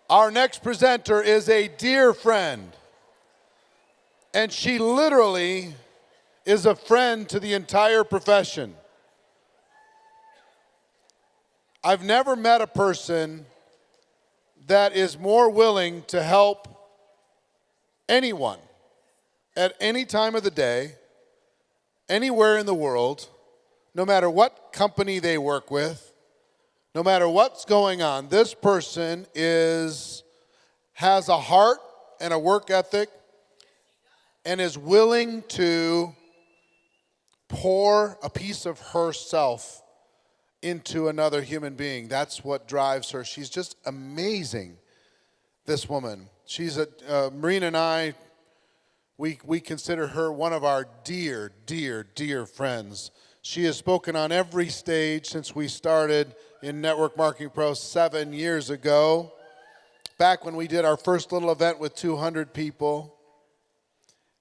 Our next presenter is a dear friend, and she literally is a friend to the entire profession. I've never met a person that is more willing to help anyone at any time of the day, anywhere in the world, no matter what company they work with, no matter what's going on. This person has a heart and a work ethic and is willing to pour a piece of herself into another human being. That's what drives her. She's just amazing, this woman. She's Marina and I, we consider her one of our dear, dear, dear friends. She has spoken on every stage since we started in Network Marketing Pro 7 years ago, back when we did our first little event with 200 people.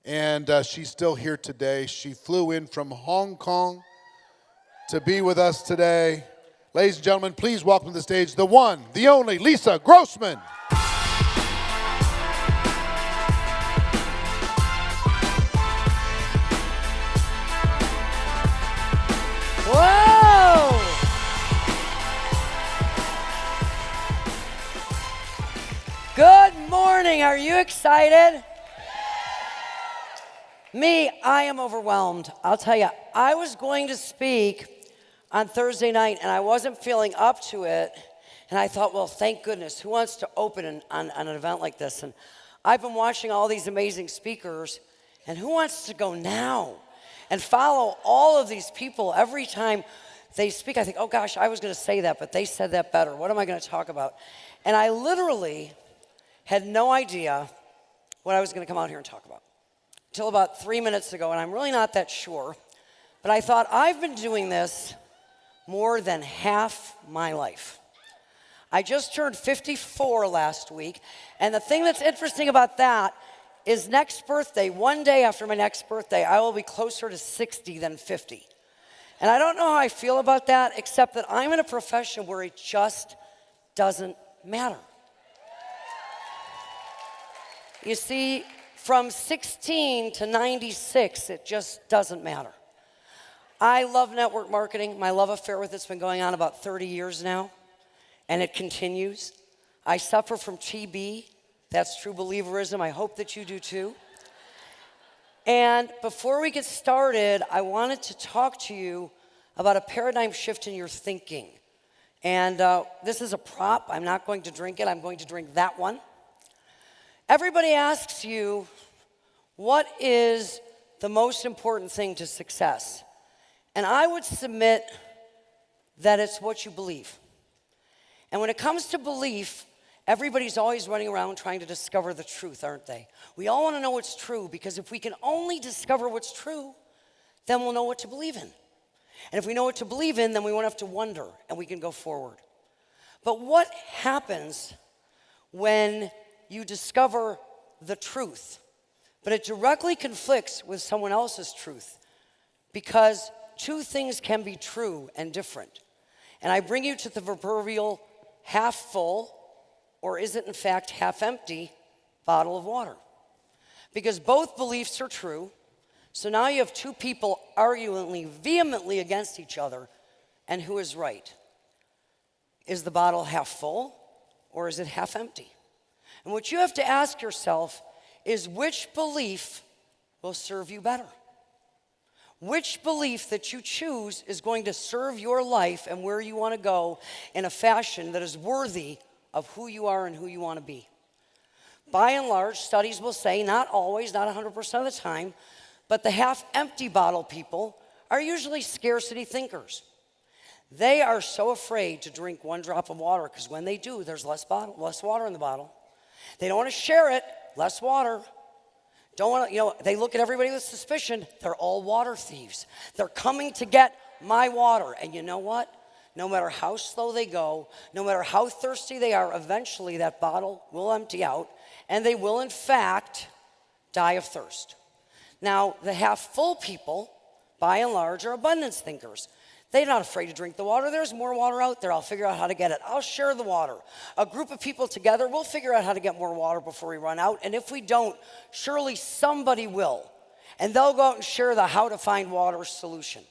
And she's still here today. She flew in from Hong Kong to be with us today. Ladies and gentlemen, please welcome to the stage the one, the only, Lisa Grossmann. Whoa! Good morning. Are you excited? Me, I am overwhelmed. I'll tell you, I was going to speak on Thursday night, and I wasn't feeling up to it. And I thought, well, thank goodness. Who wants to open on an event like this? And I've been watching all these amazing speakers, and who wants to go now and follow all of these people every time they speak? I think, oh, gosh, I was going to say that, but they said that better. What am I going to talk about? And I literally had no idea what I was going to come out here and talk about until about 3 minutes ago, and I'm really not that sure. But I thought, I've been doing this more than half my life. I just turned 54 last week, and the thing that's interesting about that is next birthday, one day after my next birthday, I will be closer to 60 than 50. And I don't know how I feel about that, except that I'm in a profession where it just doesn't matter. You see, from 16 to 96, it just doesn't matter. I love network marketing. My love affair with it's been going on about 30 years now, and it continues. I suffer from TB. That's true believerism. I hope that you do too. And before we get started, I wanted to talk to you about a paradigm shift in your thinking. And this is a prop. I'm not going to drink it. I'm going to drink that one. Everybody asks you, what is the most important thing to success? And I would submit that it's what you believe. And when it comes to belief, everybody's always running around trying to discover the truth, aren't they? We all want to know what's true, because if we can only discover what's true, then we'll know what to believe in. And if we know what to believe in, then we won't have to wonder, and we can go forward. But what happens when you discover the truth, but it directly conflicts with someone else's truth? Because two things can be true and different. And I bring you to the proverbial half full, or is it in fact half empty, bottle of water. Because both beliefs are true, so now you have two people arguing vehemently against each other, and who is right? Is the bottle half full, or is it half empty? And what you have to ask yourself is, which belief will serve you better? Which belief that you choose is going to serve your life and where you want to go in a fashion that is worthy of who you are and who you want to be? By and large, studies will say, not always, not 100% of the time, but the half-empty bottle people are usually scarcity thinkers. They are so afraid to drink one drop of water, because when they do, there's less water in the bottle. They don't want to share it, less water. Don't want to, they look at everybody with suspicion. They're all water thieves. They're coming to get my water. And you know what? No matter how slow they go, no matter how thirsty they are, eventually that bottle will empty out, and they will, in fact, die of thirst. Now, the half-full people, by and large, are abundance thinkers. They're not afraid to drink the water. There's more water out there. I'll figure out how to get it. I'll share the water. A group of people together, we'll figure out how to get more water before we run out. And if we don't, surely somebody will. And they'll go out and share the how to find water solution.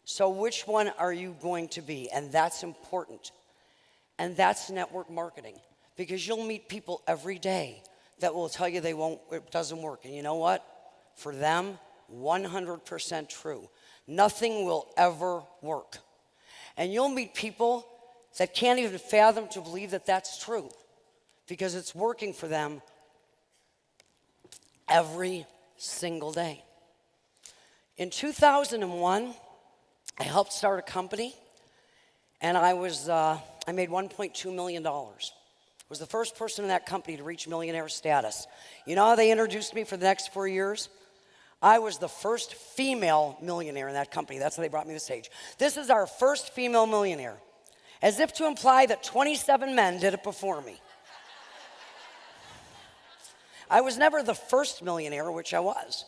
So which one are you going to be? And that's important. And that's network marketing. Because you'll meet people every day that will tell you it doesn't work. And you know what? For them, 100% true. Nothing will ever work. And you'll meet people that can't even fathom to believe that that's true because it's working for them every single day. In 2001, I helped start a company, and I made $1.2 million. I was the first person in that company to reach millionaire status. You know how they introduced me for the next 4 years? I was the first female millionaire in that company. That's how they brought me to the stage. This is our first female millionaire, as if to imply that 27 men did it before me. I was never the first millionaire, which I was.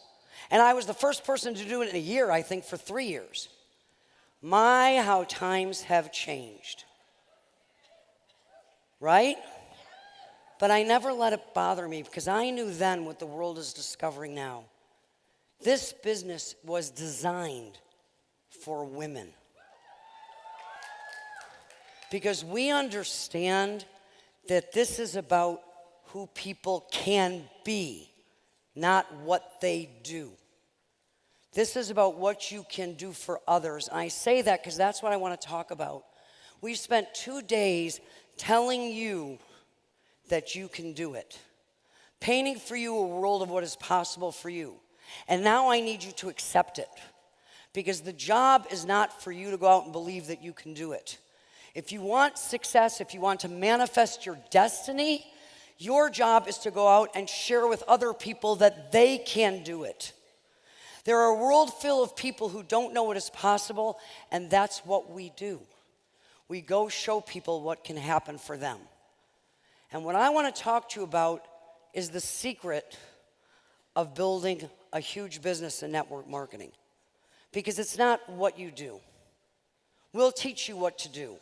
And I was the first person to do it in a year, I think, for 3 years. My, how times have changed. Right? But I never let it bother me because I knew then what the world is discovering now. This business was designed for women. Because we understand that this is about who people can be, not what they do. This is about what you can do for others. And I say that because that's what I want to talk about. We've spent 2 days telling you that you can do it, painting for you a world of what is possible for you. And now I need you to accept it, because the job is not for you to go out and believe that you can do it. If you want success, if you want to manifest your destiny, your job is to go out and share with other people that they can do it. There are a world full of people who don't know what is possible, and that's what we do. We go show people what can happen for them. And what I want to talk to you about is the secret of building a huge business in network marketing. Because it's not what you do. We'll teach you what to do.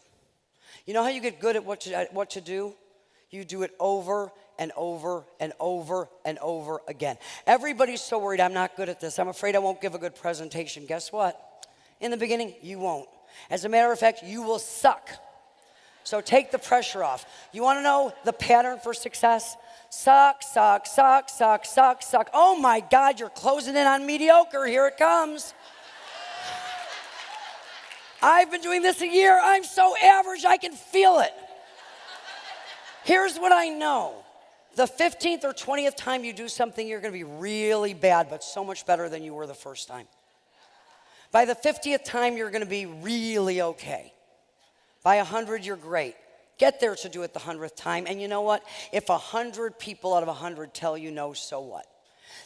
You know how you get good at what to do? You do it over and over and over and over again. Everybody's so worried, I'm not good at this. I'm afraid I won't give a good presentation. Guess what? In the beginning, you won't. As a matter of fact, you will suck. So take the pressure off. You want to know the pattern for success? Suck, suck, suck, suck, suck, suck. Oh my God, you're closing in on mediocre. Here it comes. I've been doing this a year. I'm so average, I can feel it. Here's what I know. The 15th or 20th time you do something, you're going to be really bad, but so much better than you were the first time. By the 50th time, you're going to be really okay. By 100, you're great. Get there to do it the 100th time. And you know what? If 100 people out of 100 tell you no, so what?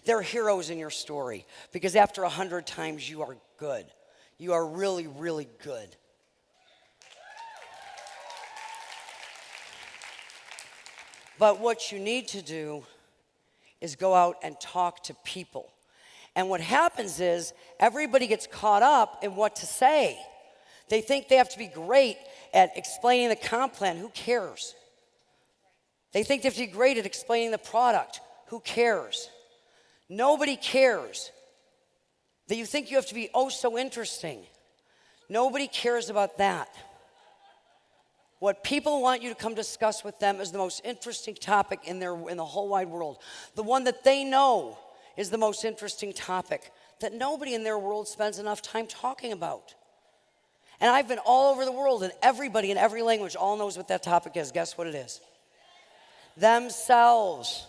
They're heroes in your story. Because after 100 times, you are good. You are really, really good. But what you need to do is go out and talk to people. And what happens is everybody gets caught up in what to say. They think they have to be great at explaining the comp plan. Who cares? They think they have to be great at explaining the product. Who cares? Nobody cares. That you think you have to be oh so interesting. Nobody cares about that. What people want you to come discuss with them is the most interesting topic in the whole wide world. The one that they know is the most interesting topic that nobody in their world spends enough time talking about. And I've been all over the world, and everybody in every language all knows what that topic is. Guess what it is? Themselves.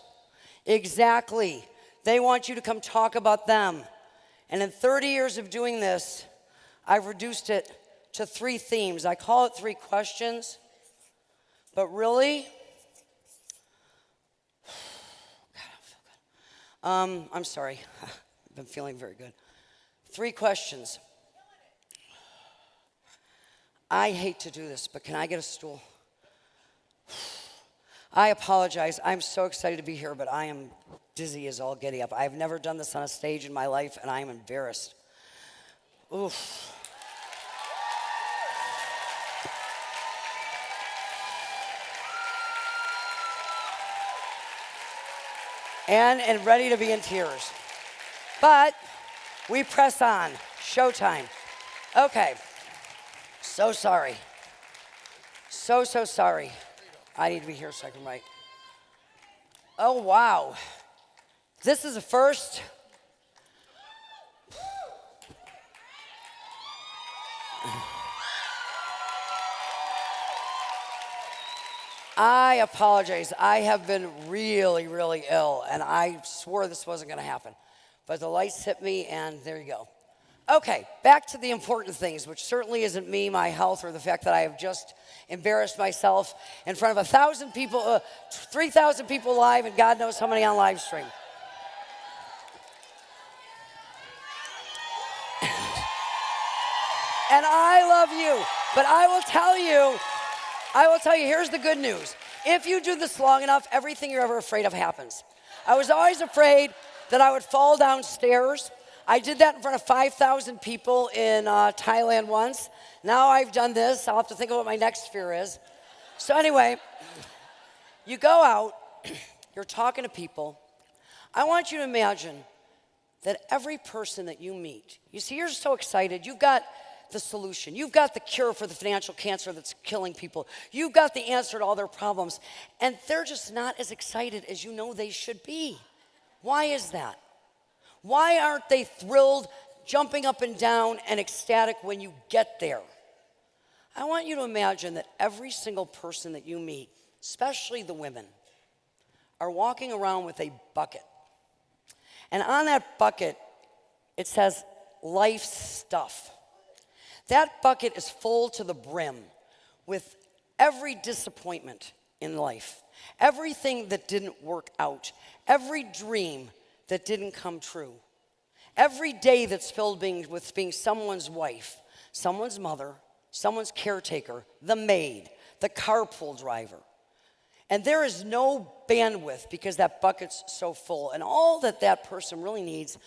Exactly. They want you to come talk about them. And in 30 years of doing this, I've reduced it to 3 themes. I call it 3 questions, but really, God, I feel good. I'm sorry. I've been feeling very good. 3 questions. I hate to do this, but can I get a stool? I apologize. I'm so excited to be here, but I am dizzy as all getty up. I've never done this on a stage in my life, and I am embarrassed. Oof. and ready to be in tears. But we press on. Showtime. Okay. So sorry. So sorry. I need to be here so I can write. Oh, wow. This is a first. I apologize. I have been really, really ill, and I swore this wasn't going to happen. But the lights hit me, and there you go. Okay, back to the important things, which certainly isn't me, my health, or the fact that I have just embarrassed myself in front of 1,000 people, 3,000 people live, and God knows how many on live stream. And I love you, but I will tell you, here's the good news. If you do this long enough, everything you're ever afraid of happens. I was always afraid that I would fall downstairs. I did that in front of 5,000 people in Thailand once. Now I've done this. I'll have to think of what my next fear is. So anyway, you go out, you're talking to people. I want you to imagine that every person that you meet, you see, you're so excited. You've got the solution. You've got the cure for the financial cancer that's killing people. You've got the answer to all their problems. And they're just not as excited as you know they should be. Why is that? Why aren't they thrilled, jumping up and down and ecstatic when you get there? I want you to imagine that every single person that you meet, especially the women, are walking around with a bucket. And on that bucket, it says life stuff. That bucket is full to the brim with every disappointment in life, everything that didn't work out, every dream that didn't come true, every day that's filled with being someone's wife, someone's mother, someone's caretaker, the maid, the carpool driver. And there is no bandwidth because that bucket's so full. And all that person really needs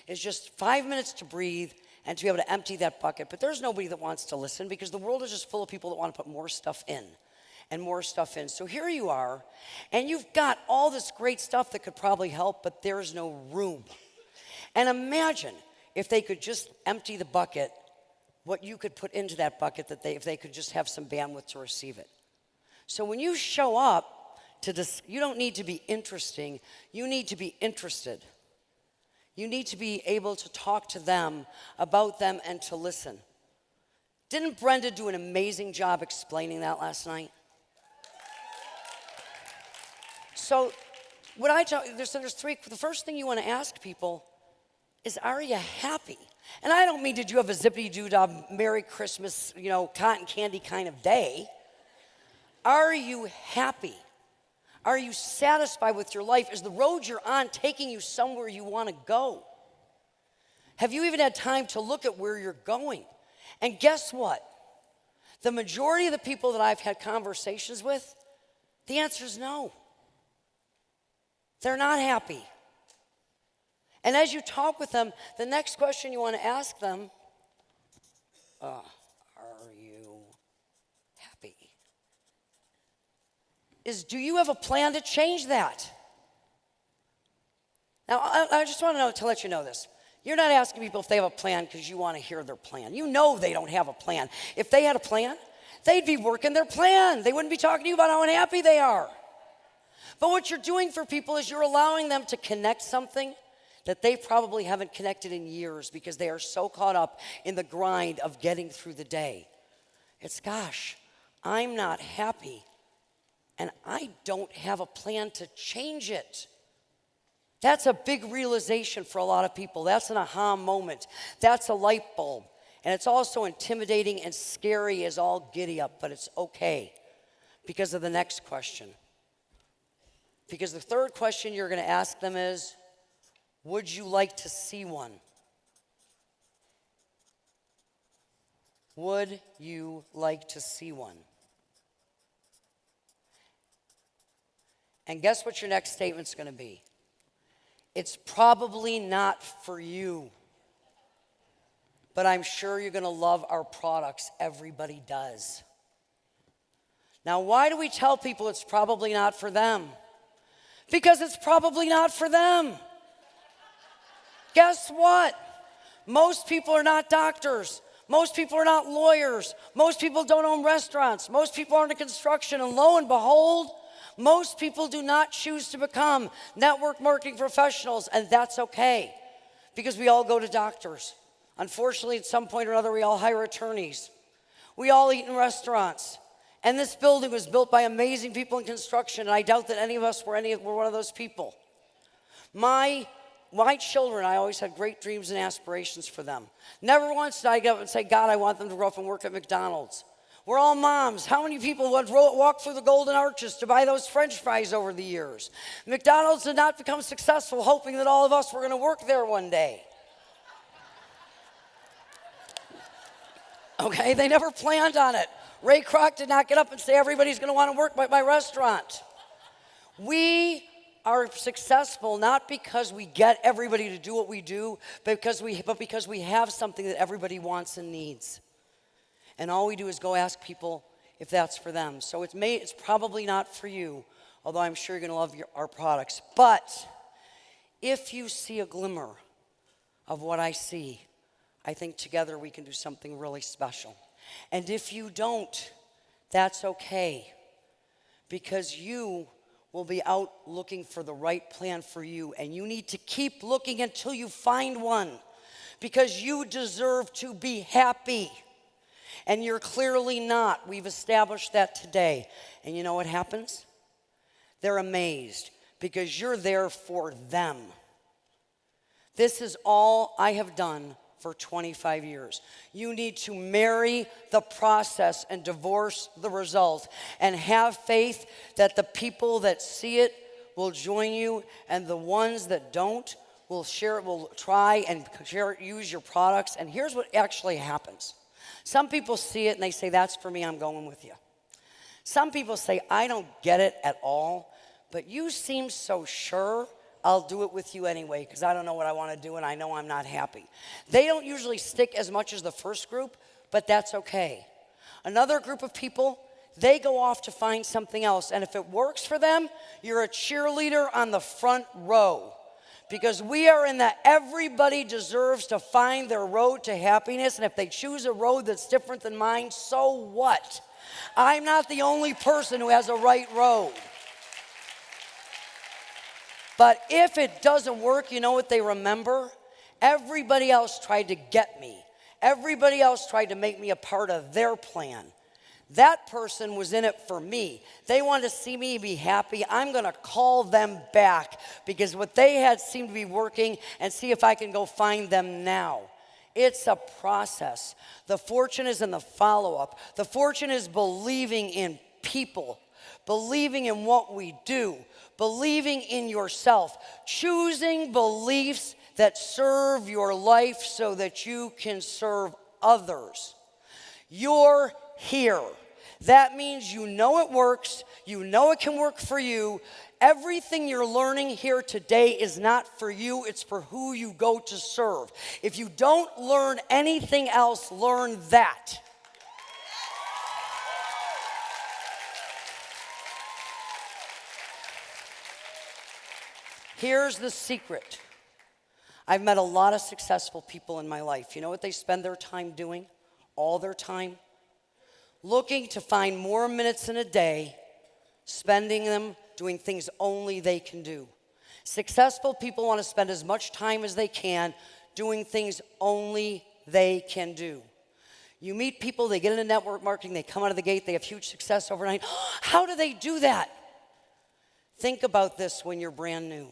is just 5 minutes to breathe and to be able to empty that bucket. But there's nobody that wants to listen because the world is just full of people that want to put more stuff in and more stuff in. So here you are, and you've got all this great stuff that could probably help, but there's no room. And imagine if they could just empty the bucket, what you could put into that bucket if they could just have some bandwidth to receive it. So when you show up you don't need to be interesting, you need to be interested. You need to be able to talk to them, about them, and to listen. Didn't Brenda do an amazing job explaining that last night? So the first thing you want to ask people is, are you happy? And I don't mean, did you have a zippity-doo-dah, Merry Christmas, cotton candy kind of day? Are you happy? Are you satisfied with your life? Is the road you're on taking you somewhere you want to go? Have you even had time to look at where you're going? And guess what? The majority of the people that I've had conversations with, the answer is no. They're not happy. And as you talk with them, the next question you want to ask them, are you happy? Is, do you have a plan to change that? Now, I just want to let you know this. You're not asking people if they have a plan because you want to hear their plan. You know they don't have a plan. If they had a plan, they'd be working their plan. They wouldn't be talking to you about how unhappy they are. But what you're doing for people is you're allowing them to connect something that they probably haven't connected in years because they are so caught up in the grind of getting through the day. It's, gosh, I'm not happy, and I don't have a plan to change it. That's a big realization for a lot of people. That's an aha moment. That's a light bulb. And it's also intimidating and scary as all giddy up, but it's okay because of the next question. Because the third question you're going to ask them is, would you like to see one? Would you like to see one? And guess what your next statement's going to be? It's probably not for you, but I'm sure you're going to love our products. Everybody does. Now, why do we tell people it's probably not for them? Because it's probably not for them. Guess what? Most people are not doctors. Most people are not lawyers. Most people don't own restaurants. Most people aren't in construction. And lo and behold, most people do not choose to become network marketing professionals, and that's okay because we all go to doctors. Unfortunately, at some point or another, we all hire attorneys. We all eat in restaurants. And this building was built by amazing people in construction, and I doubt that any of us were one of those people. My children, I always had great dreams and aspirations for them. Never once did I get up and say, God, I want them to grow up and work at McDonald's. We're all moms. How many people would walk through the golden arches to buy those French fries over the years? McDonald's did not become successful hoping that all of us were going to work there one day. Okay, they never planned on it. Ray Kroc did not get up and say everybody's going to want to work at my restaurant. We are successful not because we get everybody to do what we do, but because we have something that everybody wants and needs. And all we do is go ask people if that's for them. So it's probably not for you, although I'm sure you're going to love our products. But if you see a glimmer of what I see, I think together we can do something really special. And if you don't, that's okay, because you will be out looking for the right plan for you, and you need to keep looking until you find one, because you deserve to be happy, and you're clearly not. We've established that today. And you know what happens? They're amazed because you're there for them. This is all I have done for 25 years. You need to marry the process and divorce the result, and have faith that the people that see it will join you, and the ones that don't will share it, will try and use your products. And here's what actually happens. Some people see it and they say, that's for me, I'm going with you. Some people say, I don't get it at all, but you seem so sure, I'll do it with you anyway, because I don't know what I want to do and I know I'm not happy. They don't usually stick as much as the first group, but that's okay. Another group of people, they go off to find something else, and if it works for them, you're a cheerleader on the front row, because we are in that everybody deserves to find their road to happiness, and if they choose a road that's different than mine, so what? I'm not the only person who has a right road. But if it doesn't work, you know what they remember? Everybody else tried to get me. Everybody else tried to make me a part of their plan. That person was in it for me. They wanted to see me be happy. I'm going to call them back because what they had seemed to be working, and see if I can go find them now. It's a process. The fortune is in the follow-up. The fortune is believing in people, believing in what we do, believing in yourself, choosing beliefs that serve your life so that you can serve others. You're here. That means you know it works, you know it can work for you. Everything you're learning here today is not for you, it's for who you go to serve. If you don't learn anything else, learn that. Here's the secret. I've met a lot of successful people in my life. You know what they spend their time doing? All their time? Looking to find more minutes in a day, spending them doing things only they can do. Successful people want to spend as much time as they can doing things only they can do. You meet people, they get into network marketing, they come out of the gate, they have huge success overnight. How do they do that? Think about this when you're brand new.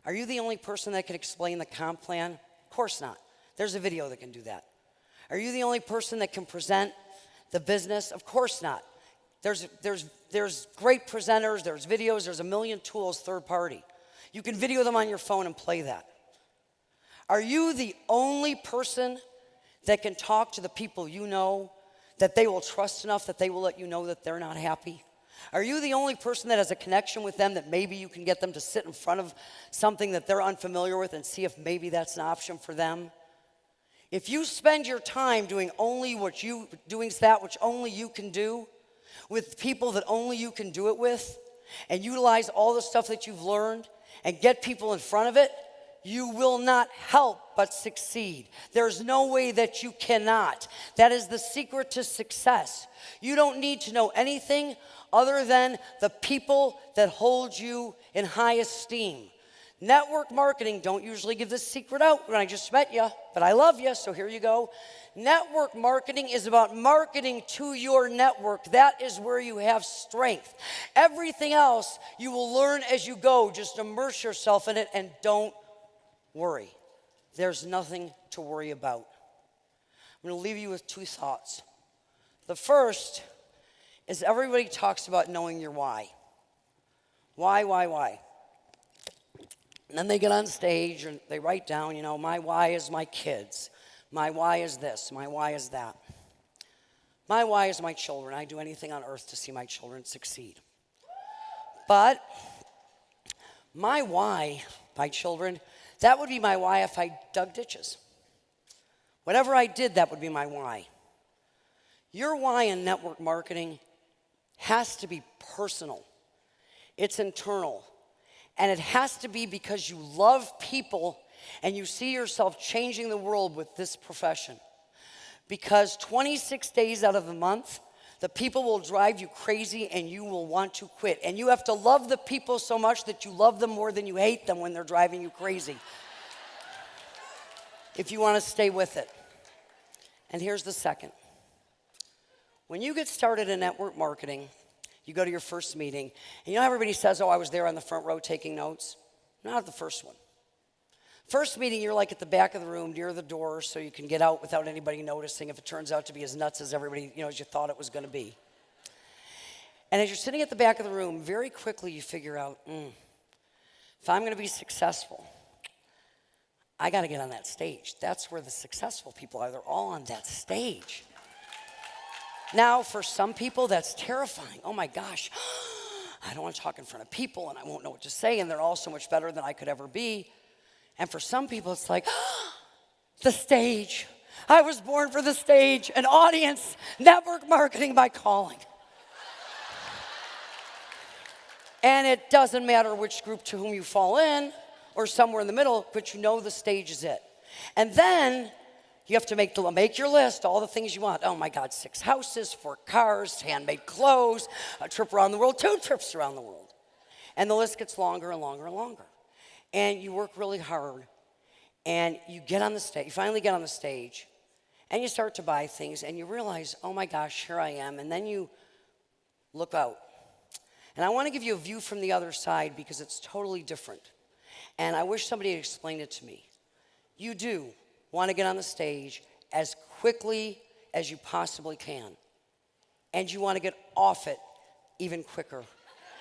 Are you the only person that can explain the comp plan? Of course not. There's a video that can do that. Are you the only person that can present the business? Of course not. There's great presenters, there's videos, there's a million tools, third party. You can video them on your phone and play that. Are you the only person that can talk to the people you know that they will trust enough that they will let you know that they're not happy? Are you the only person that has a connection with them that maybe you can get them to sit in front of something that they're unfamiliar with and see if maybe that's an option for them? If you spend your time doing that which only you can do, with people that only you can do it with, and utilize all the stuff that you've learned and get people in front of it, you will not help but succeed. There's no way that you cannot. That is the secret to success. You don't need to know anything other than the people that hold you in high esteem. Network marketing, don't usually give this secret out when I just met you, but I love you, so here you go. Network marketing is about marketing to your network. That is where you have strength. Everything else you will learn as you go. Just immerse yourself in it and don't worry. There's nothing to worry about. I'm going to leave you with two thoughts. The first is everybody talks about knowing your why. Why? And then they get on stage and they write down, my why is my kids. My why is this. My why is that. My why is my children. I'd do anything on earth to see my children succeed. But my why, my children, that would be my why if I dug ditches. Whatever I did, that would be my why. Your why in network marketing has to be personal. It's internal. And it has to be because you love people and you see yourself changing the world with this profession. Because 26 days out of the month, the people will drive you crazy and you will want to quit. And you have to love the people so much that you love them more than you hate them when they're driving you crazy. If you want to stay with it. And here's the second. When you get started in network marketing, you go to your first meeting, and everybody says, I was there on the front row taking notes. Not at the first one. First meeting, you're like at the back of the room near the door so you can get out without anybody noticing if it turns out to be as nuts as everybody, as you thought it was going to be. And as you're sitting at the back of the room, very quickly you figure out, if I'm going to be successful, I got to get on that stage. That's where the successful people are. They're all on that stage. Now, for some people, that's terrifying. Oh my gosh, I don't want to talk in front of people and I won't know what to say and they're all so much better than I could ever be. And for some people, it's like, the stage. I was born for the stage, an audience, network marketing by calling. And it doesn't matter which group to whom you fall in or somewhere in the middle, but the stage is it. And then you have to make your list, all the things you want. Oh my God, 6 houses, 4 cars, handmade clothes, a trip around the world, 2 trips around the world. And the list gets longer and longer and longer. And you work really hard. And you get on the stage, you finally get on the stage, and you start to buy things, and you realize, oh my gosh, here I am. And then you look out. And I want to give you a view from the other side because it's totally different. And I wish somebody had explained it to me. You do want to get on the stage as quickly as you possibly can. And you want to get off it even quicker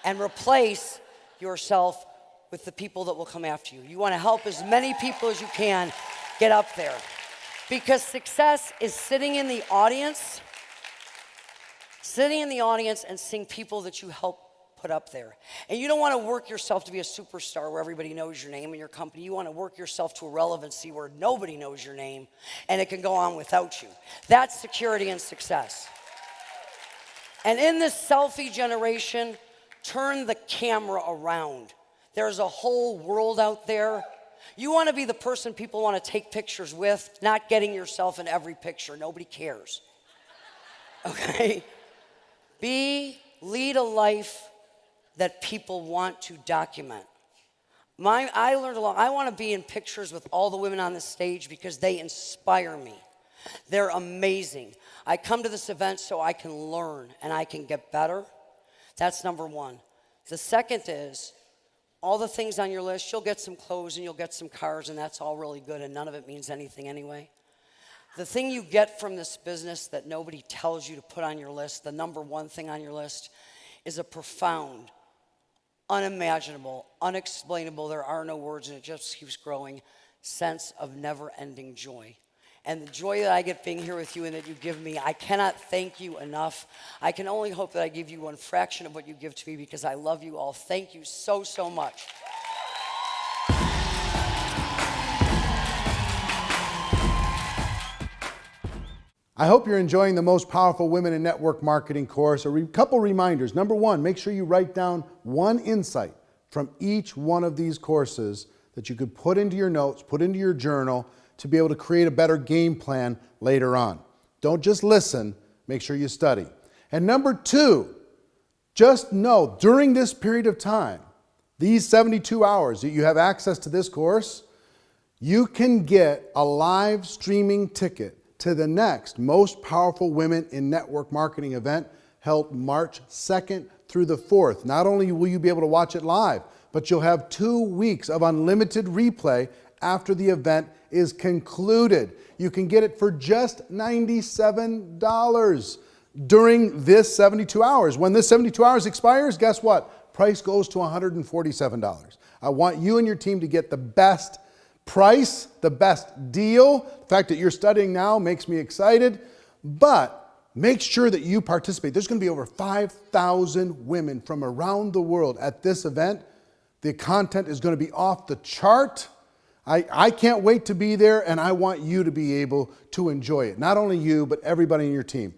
and replace yourself with the people that will come after you. You want to help as many people as you can get up there. Because success is sitting in the audience and seeing people that you help put up there. And you don't want to work yourself to be a superstar where everybody knows your name in your company. You want to work yourself to a relevancy where nobody knows your name and it can go on without you. That's security and success. And in this selfie generation, turn the camera around. There's a whole world out there. You want to be the person people want to take pictures with, not getting yourself in every picture. Nobody cares. Okay? Lead a life that people want to document. I learned a lot. I want to be in pictures with all the women on the stage because they inspire me. They're amazing. I come to this event so I can learn and I can get better. That's number one. The second is all the things on your list. You'll get some clothes and you'll get some cars, and that's all really good, and none of it means anything anyway. The thing you get from this business that nobody tells you to put on your list, the number one thing on your list, is a profound, unimaginable, unexplainable, there are no words and it just keeps growing, sense of never-ending joy. And the joy that I get being here with you and that you give me, I cannot thank you enough. I can only hope that I give you one fraction of what you give to me because I love you all. Thank you so, so much. I hope you're enjoying the Most Powerful Women in Network Marketing course. A couple reminders. Number one, make sure you write down one insight from each one of these courses that you could put into your notes, put into your journal to be able to create a better game plan later on. Don't just listen, make sure you study. And number two, just know during this period of time, these 72 hours that you have access to this course, you can get a live streaming ticket to the next Most Powerful Women in Network Marketing event held March 2nd through the 4th. Not only will you be able to watch it live, but you'll have 2 weeks of unlimited replay after the event is concluded. You can get it for just $97 during this 72 hours. When this 72 hours expires, guess what? Price goes to $147. I want you and your team to get the best price, the best deal. The fact that you're studying now makes me excited, but make sure that you participate. There's going to be over 5,000 women from around the world at this event. The content is going to be off the chart. I can't wait to be there, and I want you to be able to enjoy it. Not only you, but everybody in your team.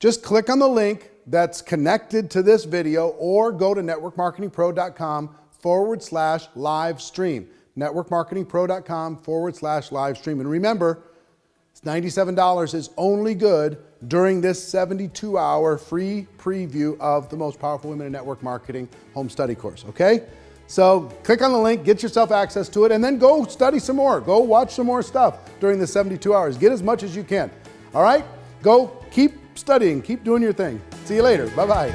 Just click on the link that's connected to this video or go to networkmarketingpro.com/live stream. networkmarketingpro.com/live stream. And remember, $97 is only good during this 72-hour free preview of the Most Powerful Women in Network Marketing home study course, okay? So click on the link, get yourself access to it, and then go study some more. Go watch some more stuff during the 72 hours. Get as much as you can, all right? Go keep studying, keep doing your thing. See you later. Bye-bye.